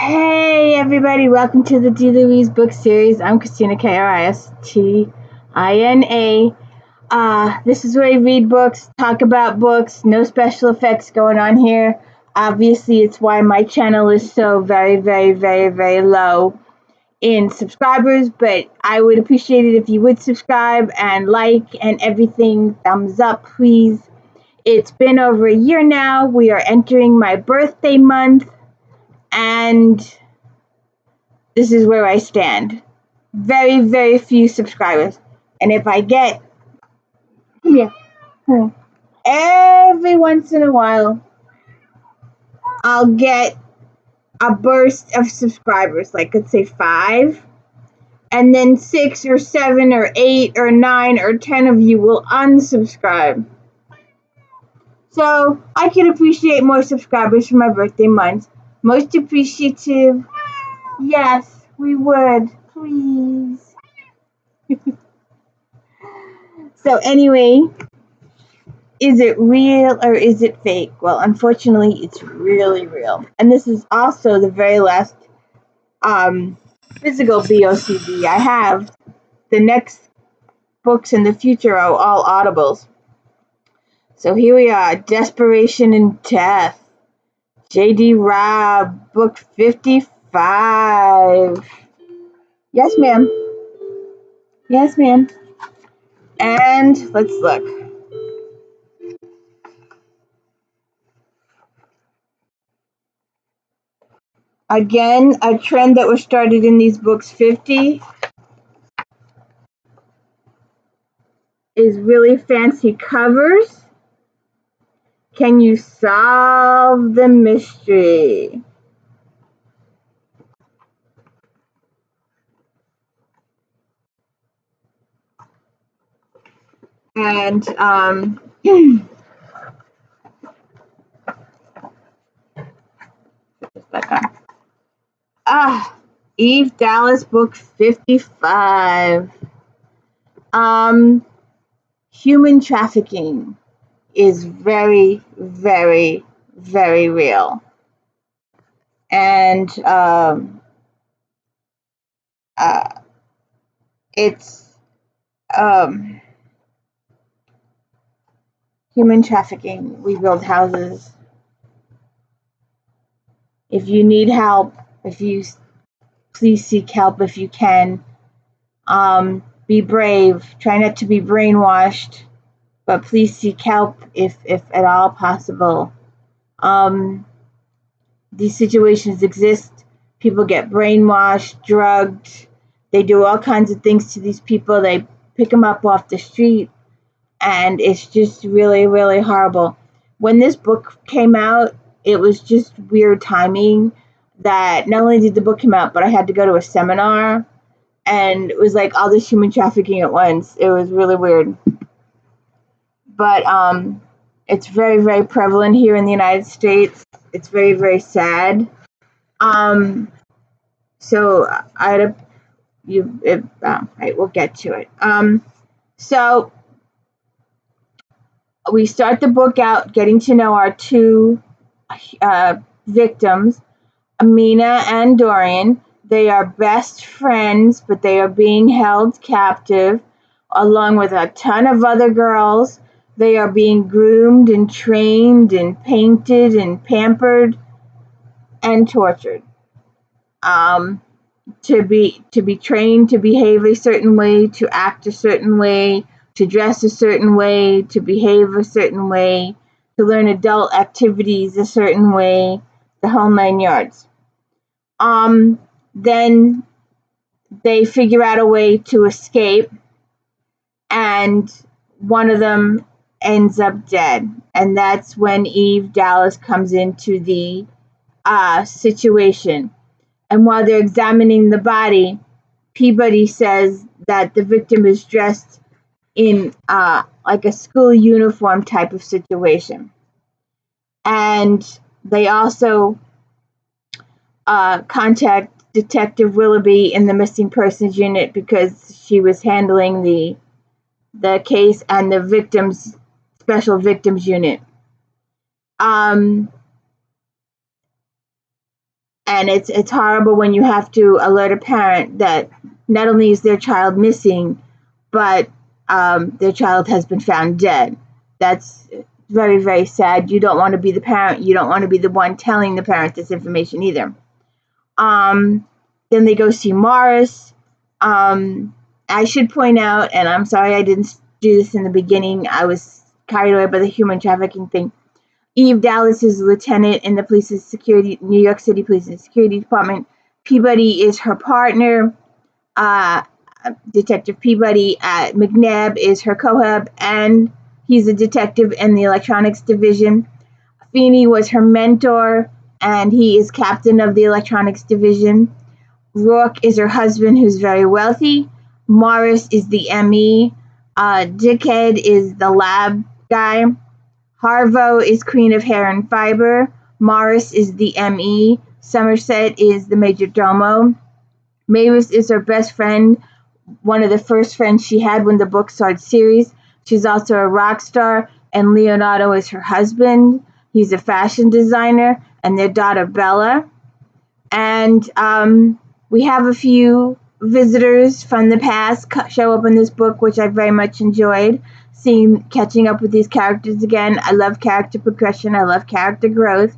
Hey everybody, welcome to the D. Louise book series. I'm Christina, Kristina. This is where I read books, talk about books, no special effects going on here. Obviously, it's why my channel is so very, very, very, very low in subscribers, but I would appreciate it if you would subscribe and like and everything. Thumbs up, please. It's been over a year now. We are entering my birthday month, and this is where I stand. Very, very few subscribers. And if I get, every once in a while, I'll get a burst of subscribers, like let's say 5, and then 6 or 7 or 8 or 9 or 10 of you will unsubscribe. So I could appreciate more subscribers for my birthday month. Most appreciative. Yes, we would. Please. So anyway, is it real or is it fake? Well, unfortunately, it's really real. And this is also the very last physical BOCD I have. The next books in the future are all audibles. So here we are, Desperation and Death. J.D. ROBB, book 55. Yes, ma'am. Yes, ma'am. And let's look. Again, a trend that was started in these books 50 is really fancy covers. Can you solve the mystery? And Eve Dallas, book 55. Human trafficking is very, very, very real. And it's human trafficking. We build houses. If you need help, please seek help if you can. Be brave. Try not to be brainwashed, but please seek help if at all possible. These situations exist. People get brainwashed, drugged. They do all kinds of things to these people. They pick them up off the street, and it's just really, really horrible. When this book came out, it was just weird timing that not only did the book come out, but I had to go to a seminar, and it was like all this human trafficking at once. It was really weird. But it's very, very prevalent here in the United States. It's very, very sad. So right, we'll get to it. So we start the book out getting to know our two victims, Amina and Dorian. They are best friends, but they are being held captive along with a ton of other girls. They are being groomed and trained and painted and pampered and tortured. To be trained to behave a certain way, to act a certain way, to dress a certain way, to behave a certain way, to learn adult activities a certain way, the whole 9 yards. Then they figure out a way to escape, and one of them ends up dead. And that's when Eve Dallas comes into the situation. And while they're examining the body, Peabody says that the victim is dressed in like a school uniform type of situation. And they also contact Detective Willoughby in the missing persons unit because she was handling the case and the special victims unit. And it's horrible when you have to alert a parent that not only is their child missing, but their child has been found dead. That's very, very sad. You don't want to be the parent. You don't want to be the one telling the parent this information either. Then they go see Morris. I should point out, and I'm sorry I didn't do this in the beginning. I was carried away by the human trafficking thing. Eve Dallas is a lieutenant in the New York City Police and Security Department. Peabody is her partner. Detective Peabody. McNabb is her cohab, and he's a detective in the electronics division. Feeney was her mentor, and he is captain of the electronics division. Rourke is her husband, who's very wealthy. Morris is the ME. Dickhead is the lab guy. Harvo is queen of hair and fiber. Morris is the ME. Somerset is the major domo. Mavis is her best friend, one of the first friends she had when the book started series. She's also a rock star, and Leonardo is her husband. He's a fashion designer, and their daughter Bella. And we have a few visitors from the past show up in this book, which I very much enjoyed. Catching up with these characters again. I love character progression. I love character growth.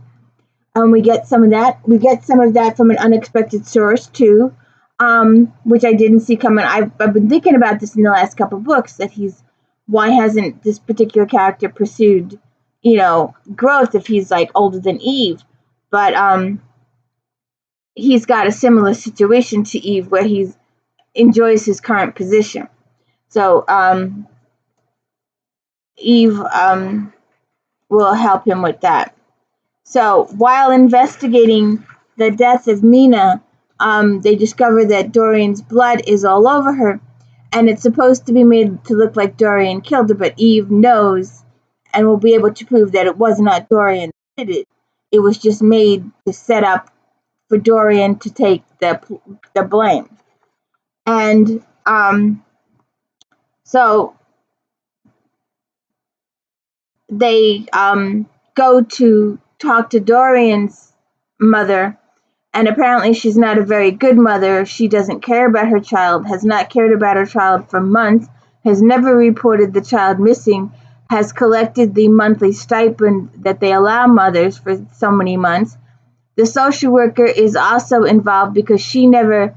We get some of that. We get some of that from an unexpected source too, which I didn't see coming. I've been thinking about this in the last couple of books, that why hasn't this particular character pursued, growth if he's like older than Eve? But he's got a similar situation to Eve where he enjoys his current position. So Eve will help him with that. So while investigating the death of Mina, they discover that Dorian's blood is all over her, and it's supposed to be made to look like Dorian killed her, but Eve knows and will be able to prove that it was not Dorian that did it. It was just made to set up for Dorian to take the blame. And so they go to talk to Dorian's mother, and apparently she's not a very good mother. She doesn't care about her child, has not cared about her child for months, has never reported the child missing, has collected the monthly stipend that they allow mothers for so many months. The social worker is also involved because she never,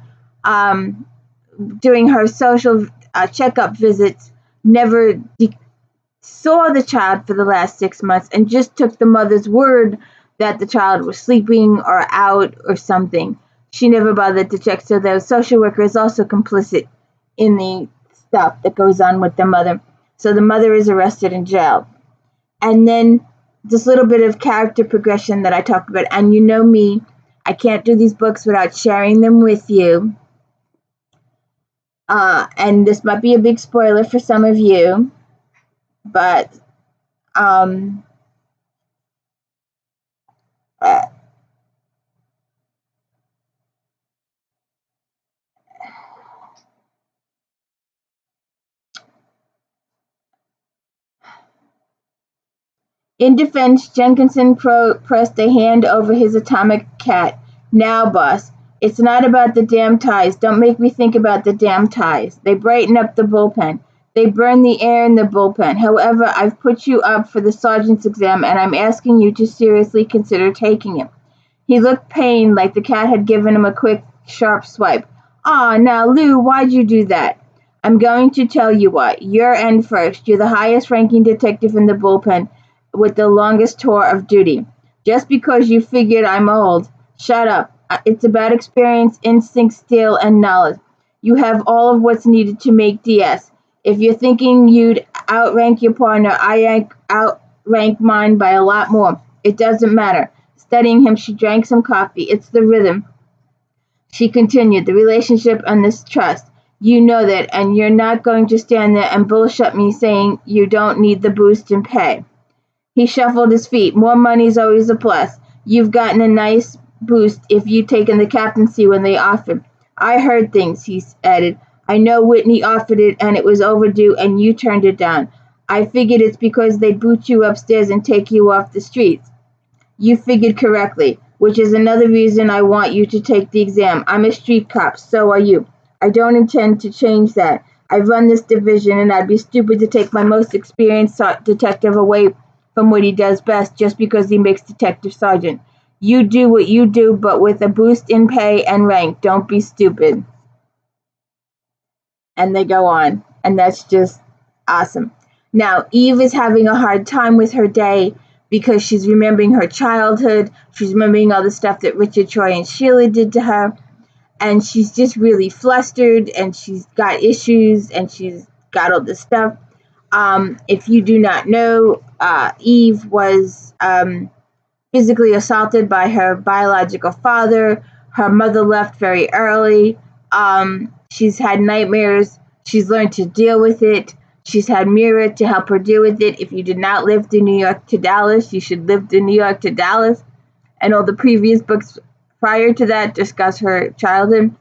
during her social checkup visits, never saw the child for the last 6 months and just took the mother's word that the child was sleeping or out or something. She never bothered to check, so the social worker is also complicit in the stuff that goes on with the mother. So the mother is arrested and jailed. And then this little bit of character progression that I talked about, and you know me, I can't do these books without sharing them with you. And this might be a big spoiler for some of you, but in defense, Jenkinson pressed a hand over his atomic cat. Now, boss, it's not about the damn ties. Don't make me think about the damn ties. They brighten up the bullpen. They burn the air in the bullpen. However, I've put you up for the sergeant's exam, and I'm asking you to seriously consider taking it. He looked pained, like the cat had given him a quick, sharp swipe. "Aw, now, Lou, why'd you do that?" "I'm going to tell you why. You're end first. You're the highest-ranking detective in the bullpen, with the longest tour of duty. Just because you figured I'm old. Shut up. It's about experience, instinct, skill, and knowledge. You have all of what's needed to make DS. If you're thinking you'd outrank your partner, I outrank mine by a lot more. It doesn't matter." Studying him, she drank some coffee. "It's the rhythm," she continued, "the relationship and this trust. You know that, and you're not going to stand there and bullshit me saying you don't need the boost in pay." He shuffled his feet. "More money's always a plus. You've gotten a nice boost if you'd taken the captaincy when they offered." "I heard things," he added. "I know Whitney offered it and it was overdue and you turned it down. I figured it's because they'd boot you upstairs and take you off the streets." "You figured correctly. which is another reason I want you to take the exam. I'm a street cop, so are you. I don't intend to change that. I run this division, and I'd be stupid to take my most experienced detective away from what he does best just because he makes detective sergeant. You do what you do, but with a boost in pay and rank. Don't be stupid. And they go on, and that's just awesome. Now, Eve is having a hard time with her day because she's remembering her childhood. She's remembering all the stuff that Richard, Troy, and Sheila did to her. And she's just really flustered, and she's got issues, and she's got all this stuff. If you do not know, Eve was physically assaulted by her biological father. Her mother left very early. She's had nightmares. She's learned to deal with it. She's had Mira to help her deal with it. If you did not live through New York to Dallas, you should live through New York to Dallas. And all the previous books prior to that discuss her childhood.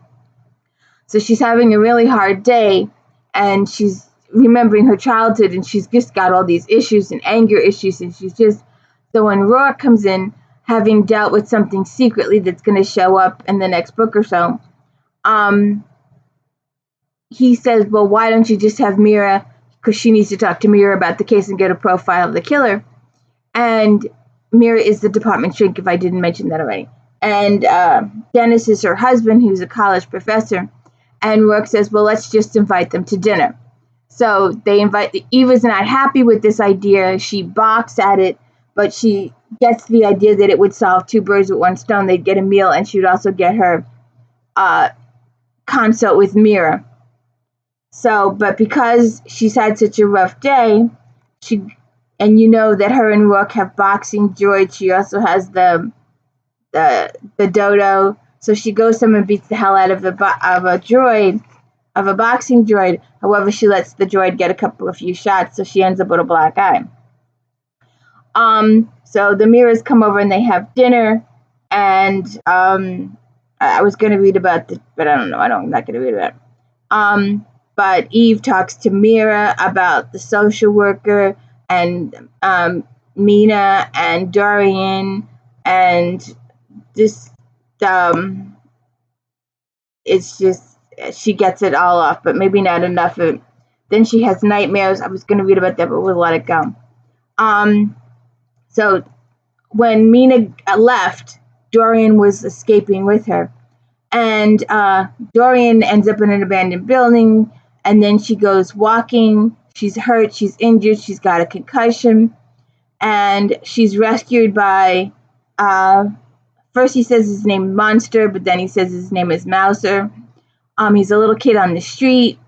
So she's having a really hard day, and she's remembering her childhood, and she's just got all these issues and anger issues, and she's just... So when Rourke comes in, having dealt with something secretly that's going to show up in the next book or so, he says, well, why don't you just have Mira, because she needs to talk to Mira about the case and get a profile of the killer. And Mira is the department shrink, if I didn't mention that already. And Dennis is her husband, who's a college professor. And Rourke says, well, let's just invite them to dinner. So they invite... Eva's not happy with this idea. She balks at it, but she gets the idea that it would solve two birds with one stone. They'd get a meal, and she would also get her consult with Mira. So, but because she's had such a rough day, and you know that her and Rourke have boxing droids. She also has the dodo. So she goes home and beats the hell out of a boxing droid. However, she lets the droid get a few shots, so she ends up with a black eye. So the Miras come over and they have dinner, and I was going to read about this, but I don't know. I'm not going to read about it. But Eve talks to Mira about the social worker, and Mina and Dorian, and this, it's just, she gets it all off, but maybe not enough of it. Then she has nightmares. I was going to read about that, but we'll let it go. So when Mina left, Dorian was escaping with her. And Dorian ends up in an abandoned building, and then she goes walking. She's hurt, she's injured, she's got a concussion, and she's rescued by, first he says his name is Monster, but then he says his name is Mouser. He's a little kid on the street,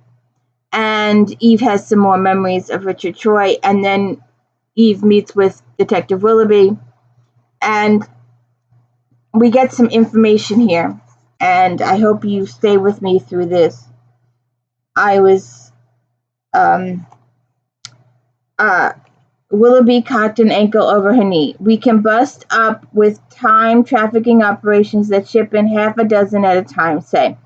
and Eve has some more memories of Richard Troy, and then Eve meets with Detective Willoughby, and we get some information here, and I hope you stay with me through this. I was, Willoughby cocked an ankle over her knee. We can bust up with time trafficking operations that ship in half a dozen at a time, say.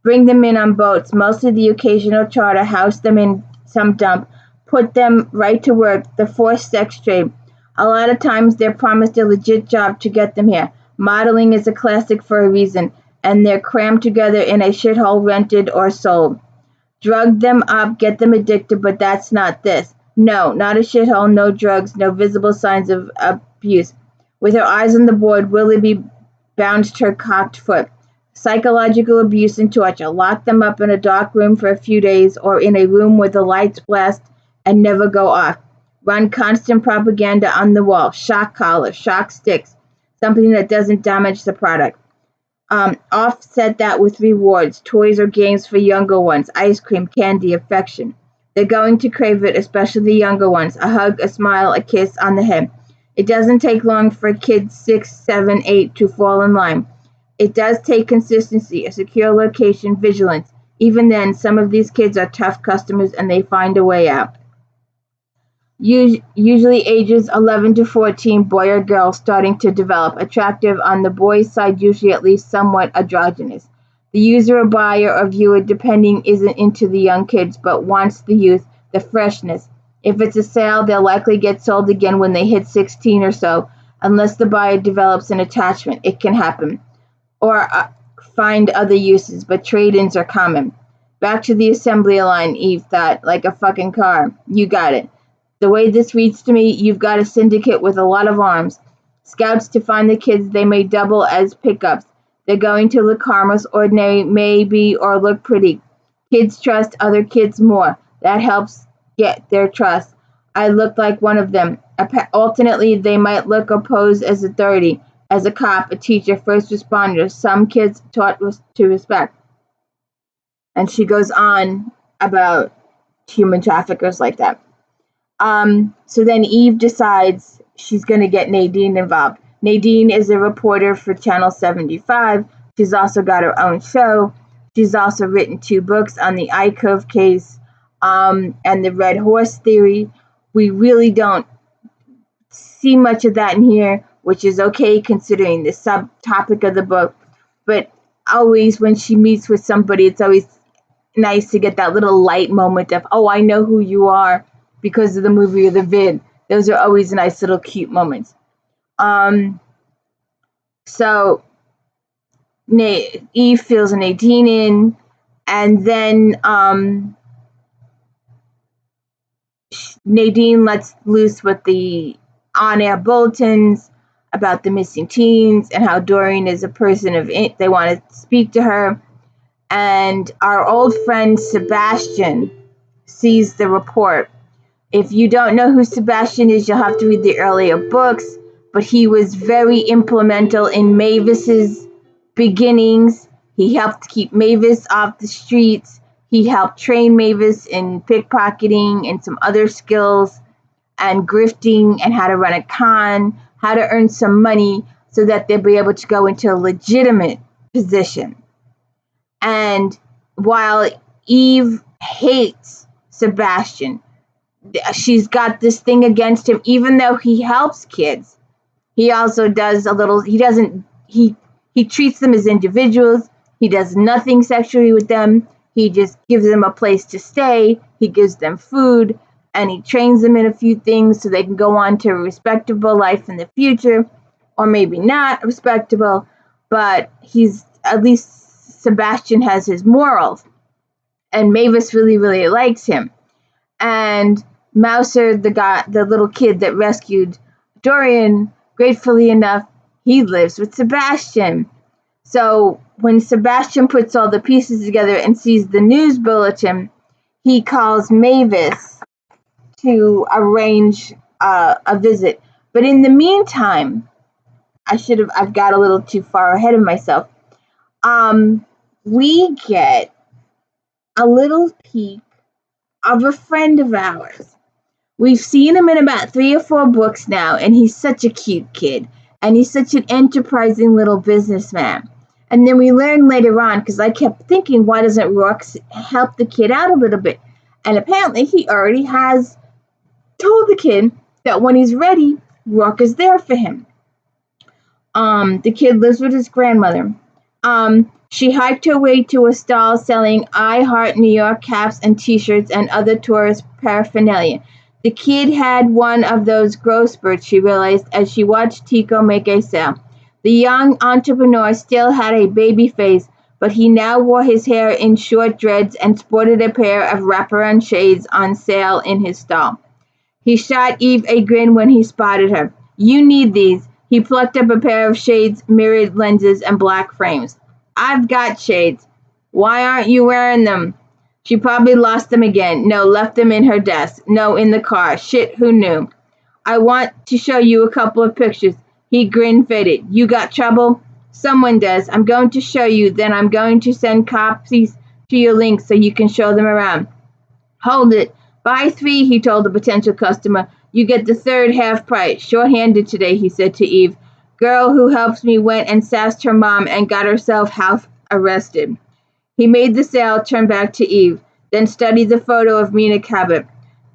Bring them in on boats, mostly the occasional charter, house them in some dump, put them right to work, the forced sex trade. A lot of times they're promised a legit job to get them here. Modeling is a classic for a reason, and they're crammed together in a shithole rented or sold. Drug them up, get them addicted, but that's not this. No, not a shithole, no drugs, no visible signs of abuse. With her eyes on the board, Willoughby bounced her cocked foot. Psychological abuse and torture. Lock them up in a dark room for a few days, or in a room where the lights blast and never go off. Run constant propaganda on the wall. Shock collars, shock sticks, something that doesn't damage the product. Offset that with rewards, toys or games for younger ones, ice cream, candy, affection. They're going to crave it, especially the younger ones. A hug, a smile, a kiss on the head. It doesn't take long for kids 6, 7, 8 to fall in line. It does take consistency, a secure location, vigilance. Even then, some of these kids are tough customers and they find a way out. Usually ages 11 to 14, boy or girl starting to develop, attractive on the boys' side, usually at least somewhat androgynous. The user or buyer or viewer, depending, isn't into the young kids, but wants the youth, the freshness. If it's a sale, they'll likely get sold again when they hit 16 or so. Unless the buyer develops an attachment, it can happen. Or find other uses, but trade-ins are common. Back to the assembly line, Eve thought, like a fucking car. You got it. The way this reads to me, you've got a syndicate with a lot of arms. Scouts to find the kids, they may double as pickups. They're going to look harmless, ordinary, maybe, or look pretty. Kids trust other kids more. That helps get their trust. I look like one of them. Alternately, they might look or pose as authority, as a cop, a teacher, first responder. Some kids taught to respect. And she goes on about human traffickers like that. So then Eve decides she's going to get Nadine involved. Nadine is a reporter for Channel 75. She's also got her own show. She's also written 2 books on the I-Cove case and the Red Horse theory. We really don't see much of that in here, which is okay considering the subtopic of the book. But always when she meets with somebody, it's always nice to get that little light moment of, oh, I know who you are because of the movie or the vid. Those are always nice little cute moments. So Eve fills Nadine in, and then Nadine lets loose with the on-air bulletins about the missing teens and how Doreen is a person of it. They want to speak to her. And our old friend Sebastian sees the report. If you don't know who Sebastian is, you'll have to read the earlier books, but he was very implemental in Mavis's beginnings. He helped keep Mavis off the streets. He helped train Mavis in pickpocketing and some other skills and grifting and how to run a con, how to earn some money so that they'll be able to go into a legitimate position. And while Eve hates Sebastian, she's got this thing against him, even though he helps kids. He also does he treats them as individuals. He does nothing sexually with them. He just gives them a place to stay. He gives them food, and he trains them in a few things so they can go on to a respectable life in the future, or maybe not respectable, but at least Sebastian has his morals, and Mavis really, really likes him. And Mouser, the little kid that rescued Dorian, gratefully enough, he lives with Sebastian. So when Sebastian puts all the pieces together and sees the news bulletin, he calls Mavis to arrange a visit. But in the meantime, I've got a little too far ahead of myself. We get a little peek of a friend of ours. We've seen him in about 3 or 4 books now, and he's such a cute kid, and he's such an enterprising little businessman. And then we learn later on, because I kept thinking, why doesn't Rourke help the kid out a little bit? And apparently he already has told the kid that when he's ready, Rourke is there for him. The kid lives with his grandmother. She hiked her way to a stall selling I Heart New York caps and t-shirts and other tourist paraphernalia. The kid had one of those growth spurts, she realized, as she watched Tico make a sale. The young entrepreneur still had a baby face, but he now wore his hair in short dreads and sported a pair of wraparound shades on sale in his stall. He shot Eve a grin when he spotted her. You need these. He plucked up a pair of shades, mirrored lenses, and black frames. I've got shades. Why aren't you wearing them? She probably lost them again. No, left them in her desk. No, in the car. Shit, who knew? I want to show you a couple of pictures. He grinned faded. You got trouble? Someone does. I'm going to show you. Then I'm going to send copies to your link so you can show them around. Hold it. Buy 3, he told the potential customer. You get the 3rd half price. Short-handed today, he said to Eve. Girl who helps me went and sassed her mom and got herself half arrested. He made the sale, turned back to Eve, then studied the photo of Mina Cabot.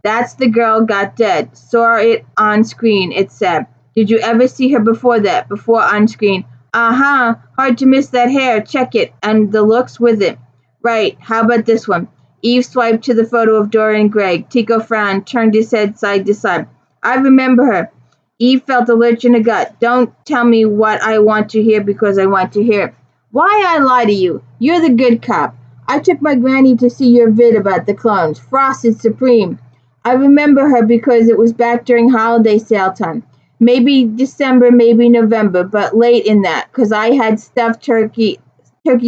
That's the girl got dead. Saw it on screen, it said. Did you ever see her before that? Before on screen? Uh-huh. Hard to miss that hair. Check it. And the looks with it. Right. How about this one? Eve swiped to the photo of Dorian Gregg. Tico frowned, turned his head side to side. I remember her. Eve felt a lurch in her gut. Don't tell me what I want to hear because I want to hear it. Why I lie to you? You're the good cop. I took my granny to see your vid about the clones. Frosted Supreme. I remember her because it was back during holiday sale time. Maybe December, maybe November, but late in that, 'cause I had stuffed turkey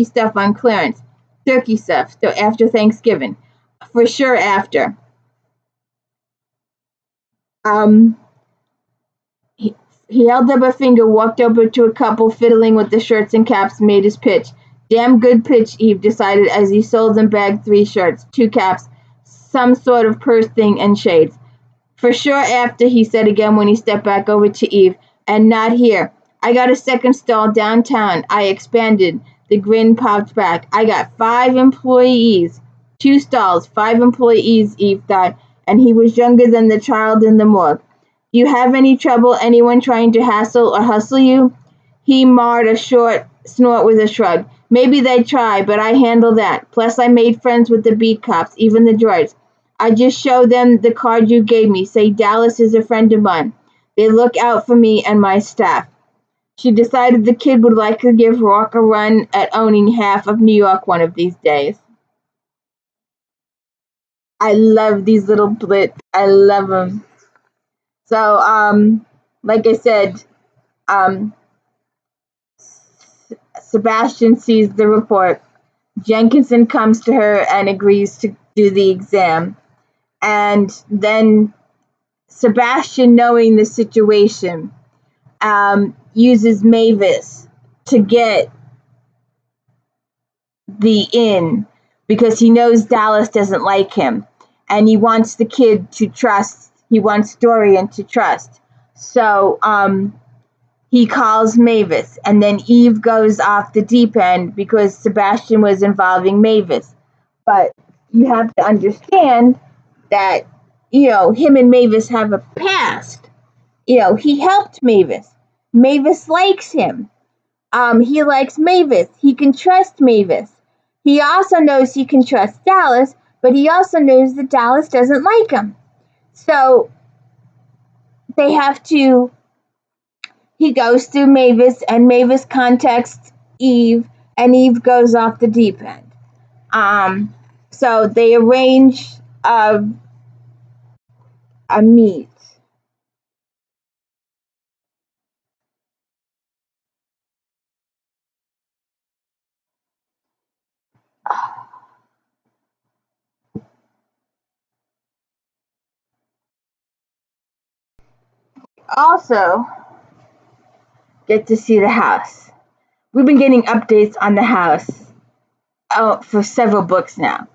stuff on clearance. Turkey stuff, so after Thanksgiving. For sure after. Um, he, he held up a finger, walked over to a couple fiddling with the shirts and caps, made his pitch. Damn good pitch, Eve decided as he sold and bagged 3 shirts, 2 caps, some sort of purse thing, and shades. For sure after, he said again when he stepped back over to Eve. And not here. I got a second stall downtown. I expanded. The grin popped back. I got 5 employees. 2 stalls, 5 employees, Eve thought, and he was younger than the child in the morgue. Do you have any trouble anyone trying to hassle or hustle you? He marred a short snort with a shrug. Maybe they try, but I handle that. Plus I made friends with the beat cops, even the droids. I just show them the card you gave me. Say Dallas is a friend of mine. They look out for me and my staff. She decided the kid would like to give Rock a run at owning half of New York one of these days. I love these little blitz. I love them. So, like I said, um, Sebastian sees the report. Jenkinson comes to her and agrees to do the exam. And then Sebastian, knowing the situation, uses Mavis to get the in because he knows Dallas doesn't like him. And he wants the kid to trust. He wants Dorian to trust. So he calls Mavis. And then Eve goes off the deep end because Sebastian was involving Mavis. But you have to understand that, him and Mavis have a past. He helped Mavis. Mavis likes him. He likes Mavis. He can trust Mavis. He also knows he can trust Dallas, but he also knows that Dallas doesn't like him. So they have to, he goes through Mavis, and Mavis contacts Eve, and Eve goes off the deep end. So they arrange a meet. Also, get to see the house. We've been getting updates on the house for several books now.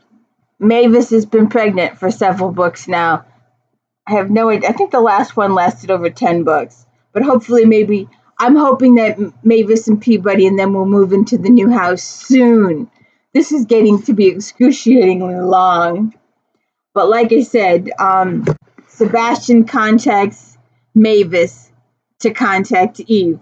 Mavis has been pregnant for several books now. I have no idea. I think the last one lasted over 10 books. But hopefully, I'm hoping that Mavis and Peabody and them will move into the new house soon. This is getting to be excruciatingly long. But like I said, Sebastian contacts Mavis to contact Eve.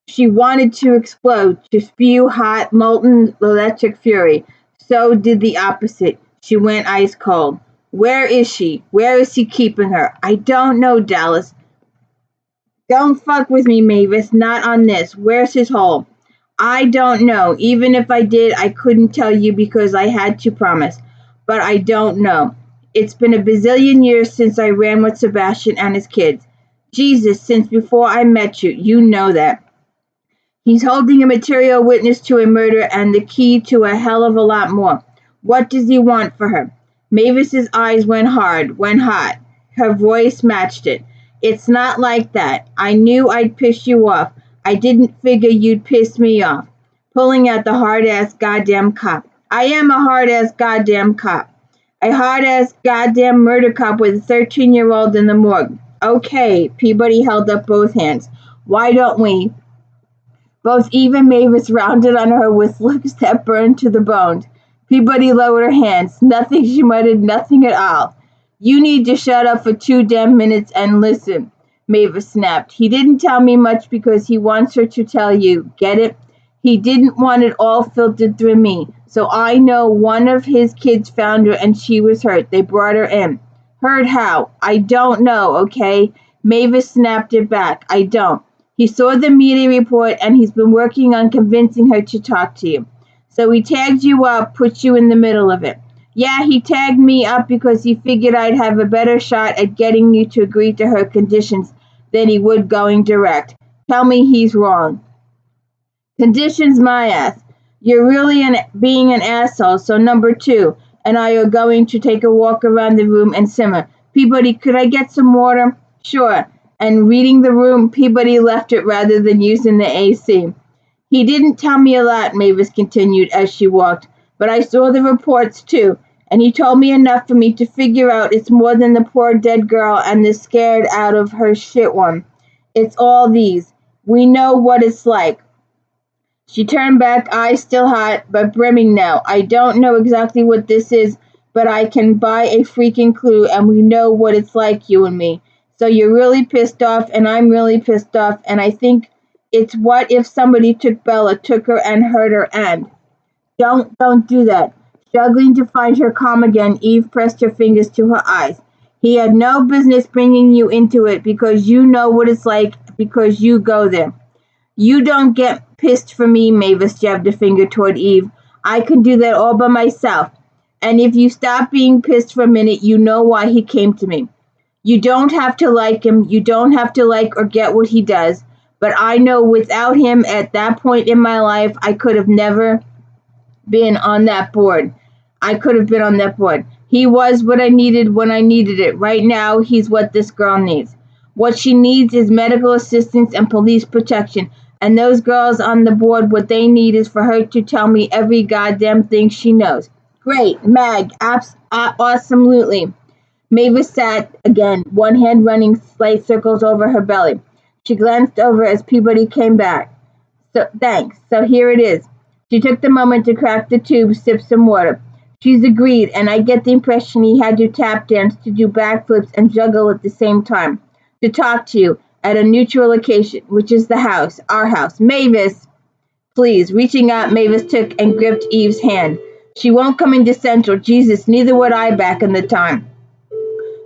She wanted to explode, to spew hot, molten electric fury. So did the opposite. She went ice cold. Where is she? Where is he keeping her? I don't know, Dallas. Don't fuck with me, Mavis. Not on this. Where's his hole? I don't know. Even if I did, I couldn't tell you because I had to promise. But I don't know. It's been a bazillion years since I ran with Sebastian and his kids. Jesus, since before I met you. You know that. He's holding a material witness to a murder and the key to a hell of a lot more. What does he want for her? Mavis's eyes went hot. Her voice matched it. It's not like that. I knew I'd piss you off. I didn't figure you'd piss me off. Pulling out the hard-ass goddamn cop. I am a hard-ass goddamn cop. A hard-ass goddamn murder cop with a 13-year-old in the morgue. Okay, Peabody held up both hands. Why don't we? Both Eve and Mavis rounded on her with looks that burned to the bone. Peabody lowered her hands. Nothing, she muttered, nothing at all. You need to shut up for 2 damn minutes and listen, Mavis snapped. He didn't tell me much because he wants her to tell you. Get it? He didn't want it all filtered through me. So I know one of his kids found her and she was hurt. They brought her in. Hurt how? I don't know, okay? Mavis snapped it back. I don't. He saw the media report and he's been working on convincing her to talk to you. So he tagged you up, put you in the middle of it. Yeah, he tagged me up because he figured I'd have a better shot at getting you to agree to her conditions than he would going direct. Tell me he's wrong. Conditions my ass. You're really being an asshole, so number 2 and I are going to take a walk around the room and simmer. Peabody, could I get some water? Sure. And reading the room, Peabody left it rather than using the AC. He didn't tell me a lot, Mavis continued as she walked, but I saw the reports too, and he told me enough for me to figure out it's more than the poor dead girl and the scared out of her shit one. It's all these. We know what it's like. She turned back, eyes still hot, but brimming now. I don't know exactly what this is, but I can buy a freaking clue, and we know what it's like, you and me. So you're really pissed off, and I'm really pissed off, and I think it's what if somebody took Bella, took her and hurt her, and... Don't do that. Struggling to find her calm again, Eve pressed her fingers to her eyes. He had no business bringing you into it because you know what it's like because you go there. You don't get pissed for me, Mavis jabbed a finger toward Eve. I can do that all by myself. And if you stop being pissed for a minute, you know why he came to me. You don't have to like him. You don't have to like or get what he does. But I know without him at that point in my life, I could have never been on that board. I could have been on that board. He was what I needed when I needed it. Right now, he's what this girl needs. What she needs is medical assistance and police protection. And those girls on the board, what they need is for her to tell me every goddamn thing she knows. Great, Mag, awesomely. Mavis sat again, one hand running slight circles over her belly. She glanced over as Peabody came back. So, thanks. So here it is. She took the moment to crack the tube, sip some water. She's agreed, and I get the impression he had to tap dance to do backflips and juggle at the same time. To talk to you at a neutral location, which is the house, our house. Mavis, please. Reaching out, Mavis took and gripped Eve's hand. She won't come into Central. Jesus, neither would I back in the time.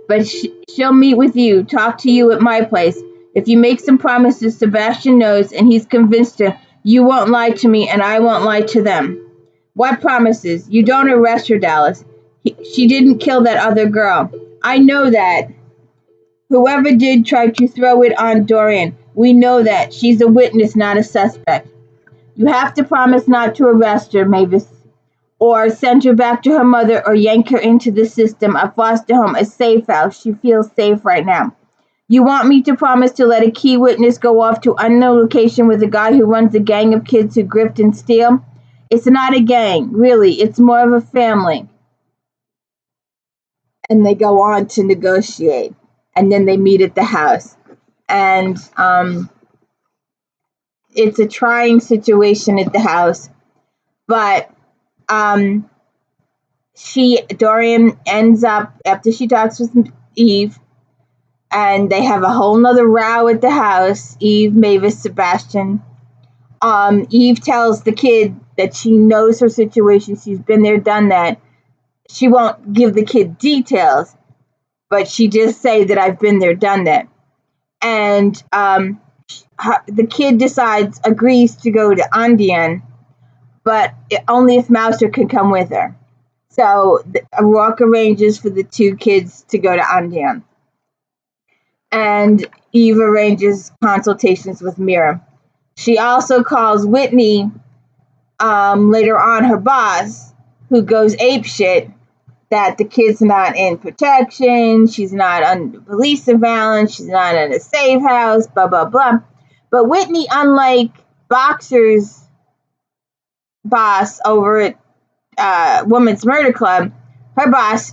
But she'll meet with you, talk to you at my place. If you make some promises, Sebastian knows, and he's convinced her, you won't lie to me, and I won't lie to them. What promises? You don't arrest her, Dallas. She didn't kill that other girl. I know that. Whoever did tried to throw it on Dorian. We know that. She's a witness, not a suspect. You have to promise not to arrest her, Mavis, or send her back to her mother, or yank her into the system, a foster home, a safe house. She feels safe right now. You want me to promise to let a key witness go off to unknown location with a guy who runs a gang of kids who grift and steal? It's not a gang, really. It's more of a family. And they go on to negotiate. And then they meet at the house. And it's a trying situation at the house. But Dorian ends up, after she talks with Eve, and they have a whole nother row at the house, Eve, Mavis, Sebastian. Eve tells the kid that she knows her situation. She's been there, done that. She won't give the kid details, but she just say that I've been there, done that. And the kid agrees to go to Andean, but only if Mouser can come with her. So Rourke arranges for the two kids to go to Andean. And Eve arranges consultations with Mira. She also calls Whitney, later on her boss, who goes apeshit, that the kid's not in protection, she's not under police surveillance, she's not in a safe house, blah, blah, blah. But Whitney, unlike Boxer's boss over at Women's Murder Club, her boss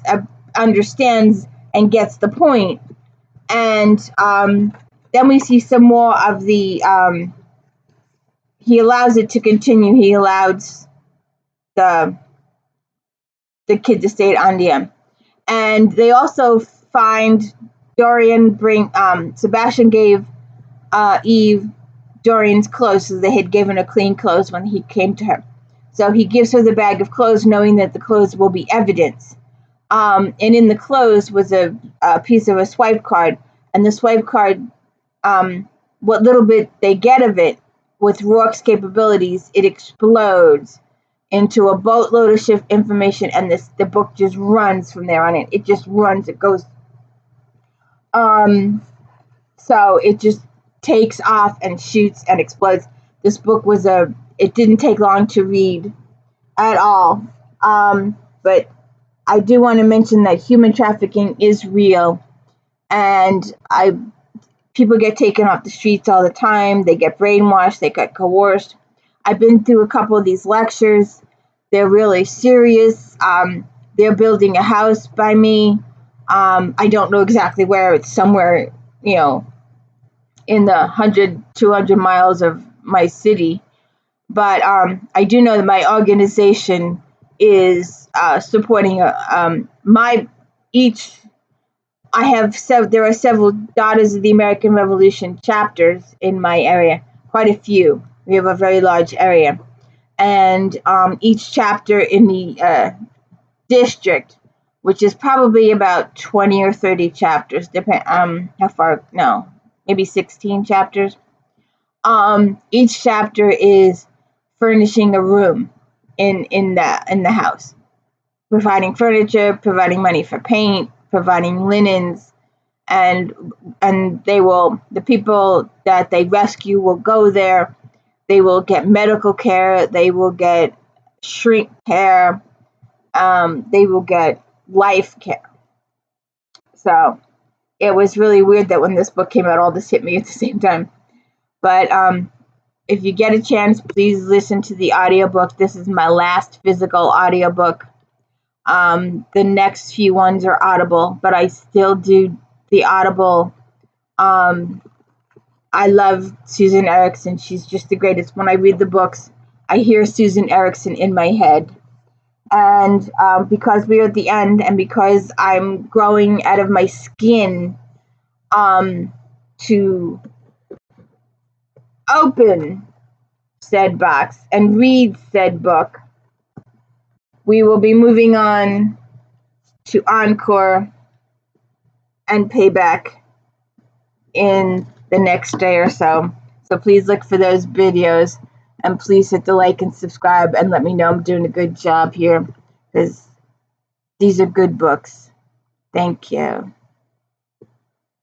understands and gets the point. And then we see some more of the, he allows it to continue. He allows the kid to stay at Andean. And they also find Sebastian gave Eve Dorian's clothes, so they had given her clean clothes when he came to her. So he gives her the bag of clothes, knowing that the clothes will be evidence. And in the clothes was a piece of a swipe card. And the swipe card, what little bit they get of it, with Rourke's capabilities, it explodes into a boatload of information, and the book just runs from there on in. It just runs. It goes. So it just takes off and shoots and explodes. This book it didn't take long to read at all. But I do want to mention that human trafficking is real, and people get taken off the streets all the time. They get brainwashed. They get coerced. I've been through a couple of these lectures. They're really serious. They're building a house by me. I don't know exactly where. It's somewhere, in the 100, 200 miles of my city. But I do know that my organization is supporting there are several Daughters of the American Revolution chapters in my area, quite a few. We have a very large area. And each chapter in the district, which is probably about 20 or 30 chapters, maybe 16 chapters. Each chapter is furnishing a room in the house, providing furniture, providing money for paint, providing linens, and the people that they rescue will go there. They will get medical care. They will get shrink care. They will get life care. So it was really weird that when this book came out, all this hit me at the same time. But if you get a chance, please listen to the audiobook. This is my last physical audiobook. The next few ones are Audible, but I still do the Audible. I love Susan Erickson. She's just the greatest. When I read the books, I hear Susan Erickson in my head. And because we're at the end, and because I'm growing out of my skin to open said box and read said book, we will be moving on to Encore and Payback in the next day or so. So please look for those videos, and please hit the like and subscribe and let me know I'm doing a good job here, because these are good books. Thank you.